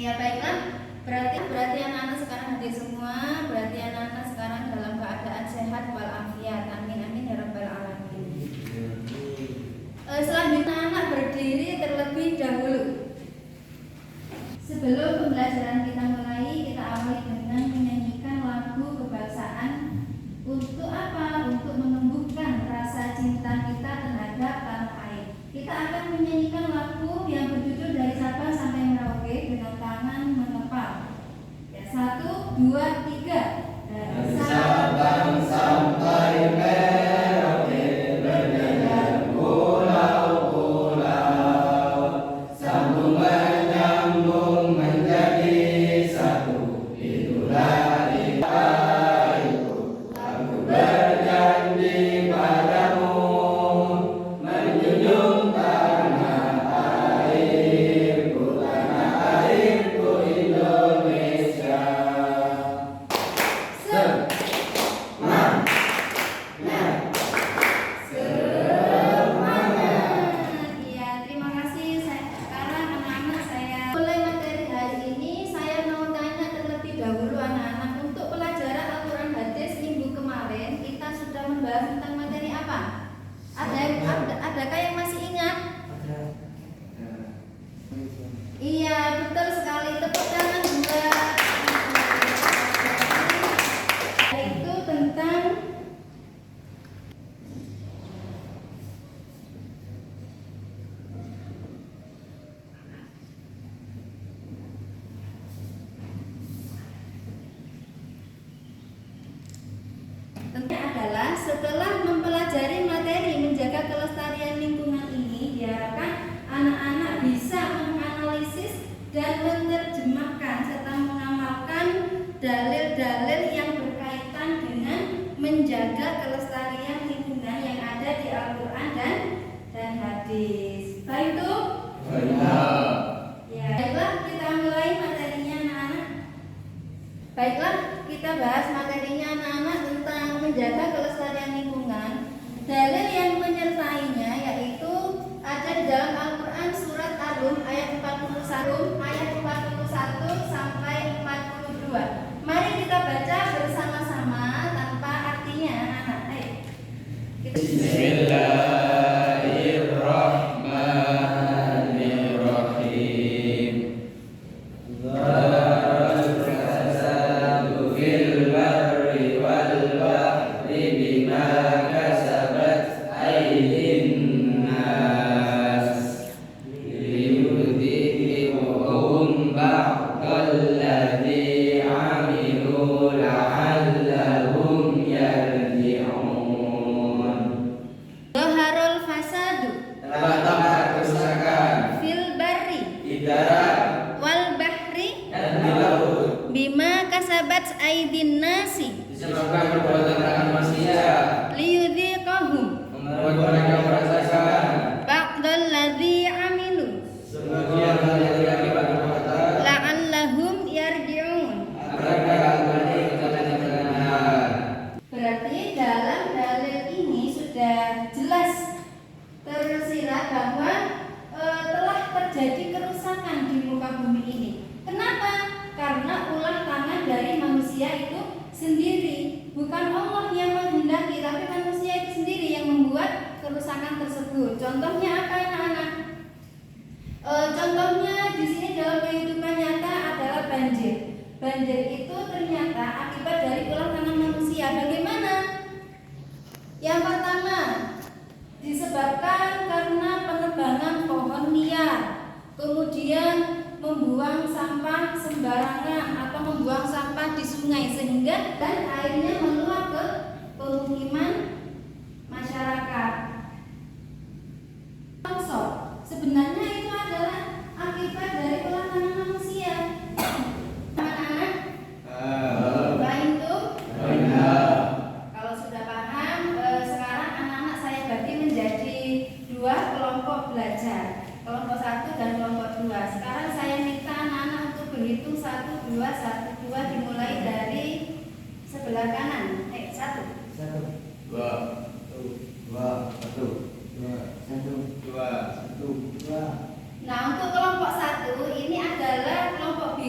Ya baiklah, berarti anak-anak sekarang hadir semua, berarti anak-anak sekarang dalam keadaan sehat walafiat. Amin amin ya rabbal alamin. Selanjutnya anak berdiri terlebih dahulu. Sebelum pembelajaran kita mulai, kita awali dengan menyanyikan lagu kebangsaan. Untuk apa? Untuk menumbuhkan rasa cinta kita terhadap tanah air. Kita akan menyanyikan lagu yang berjudul Dari Sabang Sampai Merauke dengan tangan mengepal. Ya, 1, 2, 3. Dari Sabang sampai Merauke berdebar pulau-pulau, sambung menyambung menjadi satu. Itulah kita itu. Aku berjanji padamu, menjunjung tanah airku Indonesia. Ya, terima kasih. Sekarang anak-anak saya mulai materi hari ini. Saya mau tanya terlebih dahulu anak-anak, untuk pelajaran Al-Quran Hadis minggu kemarin kita sudah membahas tentang materi apa? Adakah yang masih ingat? Iya, betul sekali. Tepuk tangan buat yaitu tentang tentunya adalah setelah mempelajari materi menjaga kelestarian lingkungan ini, diharapkan anak-anak bisa menganalisis dan menerjemahkan serta mengamalkan dalil-dalil yang berkaitan dengan menjaga kelestarian lingkungan yang ada di Al-Quran dan hadis. Baik itu? Ya, baiklah kita mulai materinya anak-anak. Baiklah, kita bahas materinya anak-anak tentang menjaga kelestarian lingkungan. Dalil yang menyertainya yaitu ada di dalam Al-Quran surat Ar-Rum ayat 41 sampai 42. Mari kita baca bersama-sama tanpa artinya anak-anak. Ayo. Bismillahirrahmanirrahim. Dhaharul fasadu Telah tampak kerusakan fil barri di darat wal bahri dan di laut bima kasabat aidin nasi disebabkan perbuatan tangan manusia, liyudhiqahum membuat mereka merasakan ba'dal ladzi amilu sebagian hal yang telah diperbuatan, la'allahum yarji'un. mereka kembali ke jalan yang benar. Berarti dalam dalil ini sudah jelas tersirat bahwa telah terjadi kerusakan di muka bumi ini. Kenapa? Karena ulah tangan dari manusia itu sendiri. Bukan Allah yang menghendaki, tapi manusia itu sendiri yang membuat kerusakan tersebut. Contohnya apa anak-anak? Contohnya di sini dalam kehidupan nyata adalah banjir. Banjir itu ternyata akibat dari ulah tangan manusia. Bagaimana? Yang pertama, disebabkan karena penebangan pohon liar, kemudian membuang sampah sembarangan atau membuang sampah di sungai sehingga dan airnya meluap ke pemukiman masyarakat. Longsor sebenarnya itu adalah akibat dari ulah tangan manusia. Anak-anak, baik itu? Kalau sudah paham, sekarang anak-anak saya bagi menjadi 2 kelompok belajar, kelompok 1 dan kelompok 2. Sekarang saya minta anak-anak untuk berhitung 1, 2, 1, 2 dimulai dari sebelah kanan. 1, 2, 1. Nah, untuk kelompok 1 ini adalah kelompok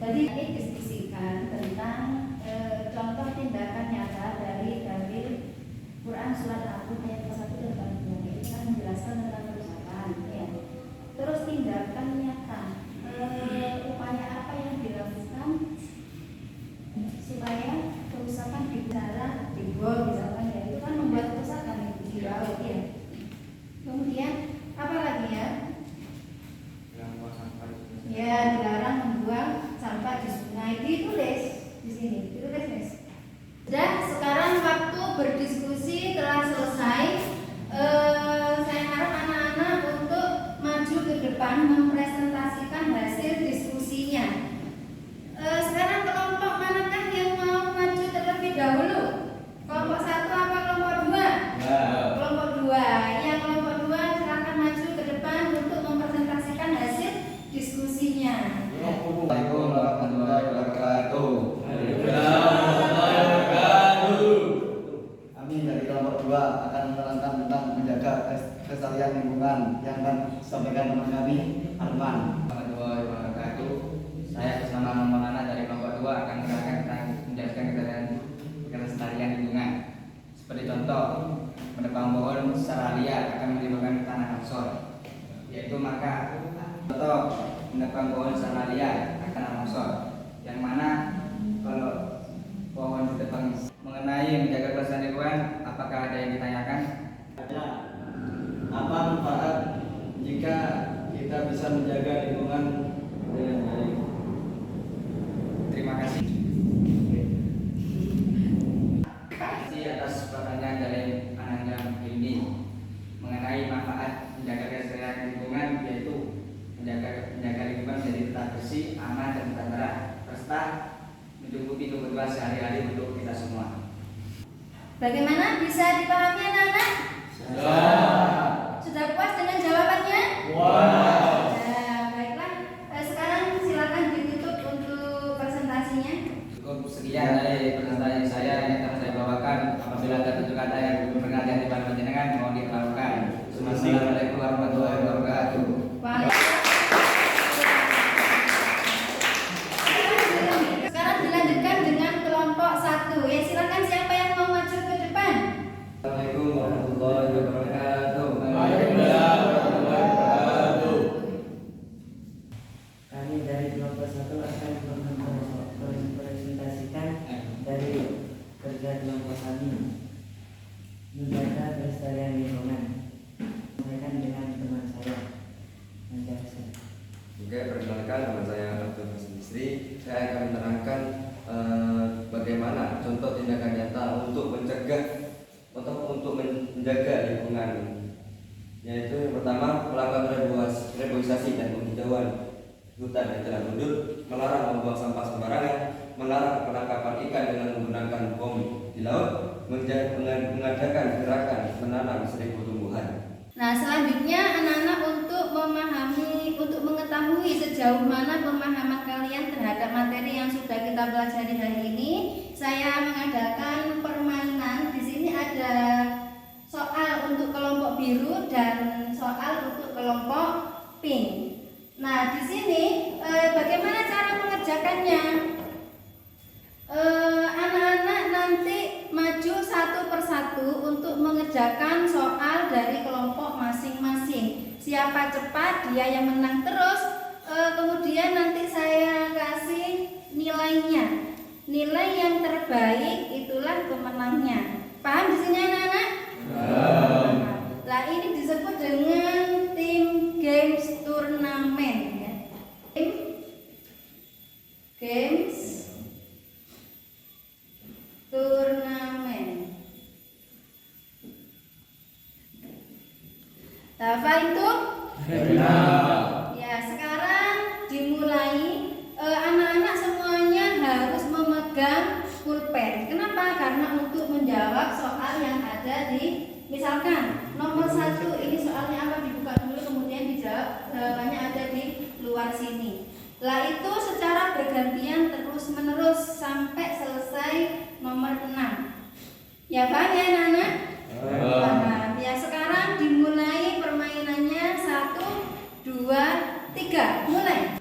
Jadi ini diskusikan tentang contoh tindakan nyata dari Quran surat Al-Qur'an ayat 1 dan 2. Ini kan menjelaskan tentang kerusakan ya. Terus tindakan nyata, upaya apa yang dilakukan supaya kerusakan di darat, di gol misalkan ya, itu kan membuat kerusakan di laut ya. Kemudian apa lagi ya? Ya, dilarang membuang sampah di sungai. Ditulis di sini, ditulis guys. Dan sekarang waktu berdiskusi telah selesai. Saya harap anak-anak untuk maju ke depan mempresentasikan hasil diskusinya. Sekarang kelompok manakah yang mau maju terlebih dahulu? Kelompok 1 apa kelompok 2? Kelompok 2. Ya, kelompok 2 silakan maju ke depan untuk mempresentasikan hasil diskusinya. Assalamualaikum warahmatullahi wabarakatuh. Kami dari kelompok 2 akan menerangkan tentang menjaga kelestarian lingkungan yang akan disampaikan teman kami, Arman. Warahmatullahi wabarakatuh. Saya atas nama Maulana dari kelompok 2 akan menerangkan tentang menjaga kelestarian lingkungan. Seperti contoh, menebang pohon secara liar akan menimbulkan tanah longsor. Yaitu maka contoh menebang pohon secara liar akan tanah longsor. Yang mana kalau pohon ditebang mengenai menjaga kelestarian lingkungan, apakah ada yang ditanyakan? Apa manfaat jika kita bisa menjaga lingkungan dengan baik? Terima kasih. Terima kasih atas pertanyaan dari Ananda ini mengenai manfaat menjaga kelestarian lingkungan, yaitu menjaga lingkungan menjadi tetap bersih, aman dan tertera, serta mencukupi kebutuhan sehari-hari untuk kita semua. Bagaimana, bisa dipahami anak-anak? Sudah puas dengan jawabannya? Nah, baiklah. Sekarang silakan ditutup untuk presentasinya. Cukup sekian dari presentasi saya yang telah saya bawakan. Apabila ada tutur kata yang berkenan di depan panjenengan, mohon dimaafkan. Assalamualaikum warahmatullahi wabarakatuh. Sekarang dilanjutkan dengan kelompok 1. Ya, silakan siapa yang mau maju ke depan? Assalamualaikum warahmatullahi wabarakatuh. Kami dari kelompok 1 akan mempresentasikan dari kerja kelompok kami menjaga kelestarian lingkungan. Sampaikan dengan teman saya, Anjasa. Oke, perkenalkan nama saya Abdul Misri. Saya akan menerangkan bagaimana contoh tindakan nyata untuk mencegah atau untuk menjaga lingkungan. Yaitu yang pertama, melakukan reboisasi dan penghijauan hutan yang telah mundur, melarang membuang sampah sembarangan, melarang penangkapan ikan dengan menggunakan bom di laut, mengadakan gerakan menanam 1000 tumbuhan. Nah, selanjutnya anak-anak untuk mengetahui sejauh mana pemahaman kalian terhadap materi yang sudah kita pelajari hari ini, saya mengadakan permainan. Di sini ada soal untuk kelompok biru dan soal untuk kelompok pink. Nah, di sini bagaimana cara mengerjakannya? Anak-anak nanti maju satu persatu untuk mengerjakan soal dari kelompok masing-masing. Siapa cepat dia yang menang. Terus kemudian nanti saya kasih nilainya. Nilai yang terbaik itulah pemenangnya. Paham di sini anak-anak? Nah, ini disebut dengan tim games turnamen ya. Tim games turnamen. Apa itu? Ya, sekarang dimulai. Anak-anak semuanya harus memegang pulpen. Kenapa? Karena untuk menjawab soal yang ada di, misalkan nomor 1 ini soalnya apa, dibuka dulu kemudian dijawab. Jawabannya ada di luar sini. Lah itu secara bergantian terus menerus sampai selesai nomor 6. Ya paham ya anak-anak? Paham. Ya, sekarang dimulai permainannya. 1, 2, 3, mulai.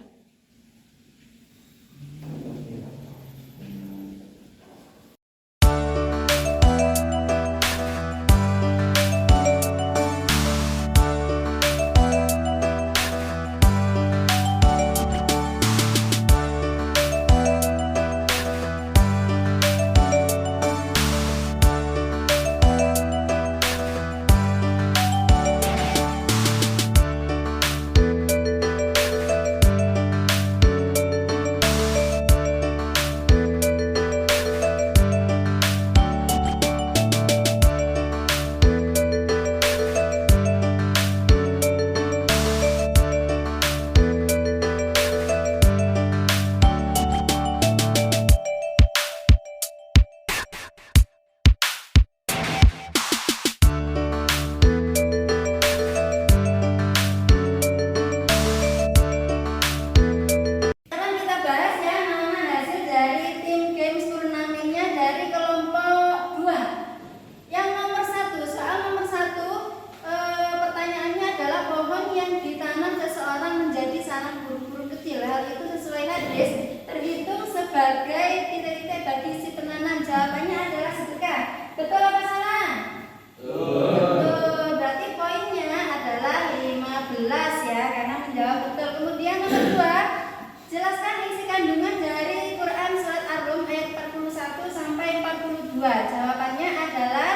menjelaskan isi kandungan dari Quran surat Ar-Rum ayat 41 sampai 42. Jawabannya adalah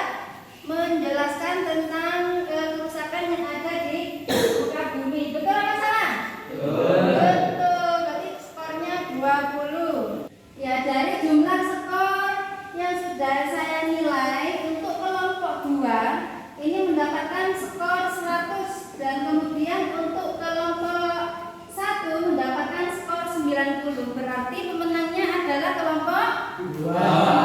menjelaskan tentang kerusakan yang ada di muka bumi. Betul apa salah? Betul. Berarti skornya 20. Ya, dari jumlah skor yang sudah saya nilai untuk kelompok 2 ini mendapatkan skor 100 dan kemudian untuk kelompok 1 mendapatkan skor 90. Berarti pemenangnya adalah kelompok 2.